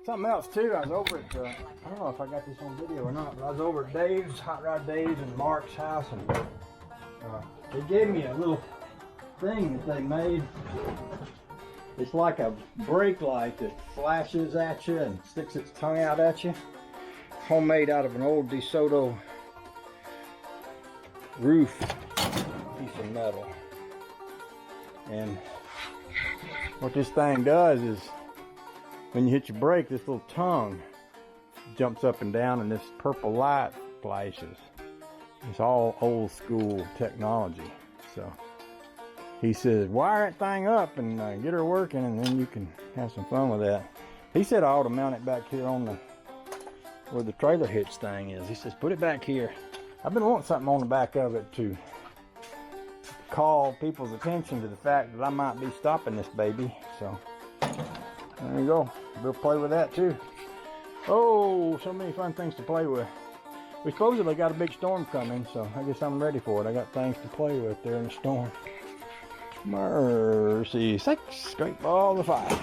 Something else too, I was over at, I don't know if I got this on video or not, but I was over at Dave's, Hot Rod Dave's and Mark's house, and they gave me a little thing that they made. It's like a brake light that flashes at you and sticks its tongue out at you. Homemade out of an old DeSoto roof piece of metal. And what this thing does is, when you hit your brake, this little tongue jumps up and down and this purple light flashes. It's all old school technology. So he says, wire that thing up and get her working, and then you can have some fun with that. He said I ought to mount it back here on the, where the trailer hitch thing is. He says, put it back here. I've been wanting something on the back of it to call people's attention to the fact that I might be stopping this baby. So there you go. We'll play with that too. Oh, so many fun things to play with. We supposedly got a big storm coming, so I guess I'm ready for it. I got things to play with there in the storm. Mercy sakes, great ball of fire.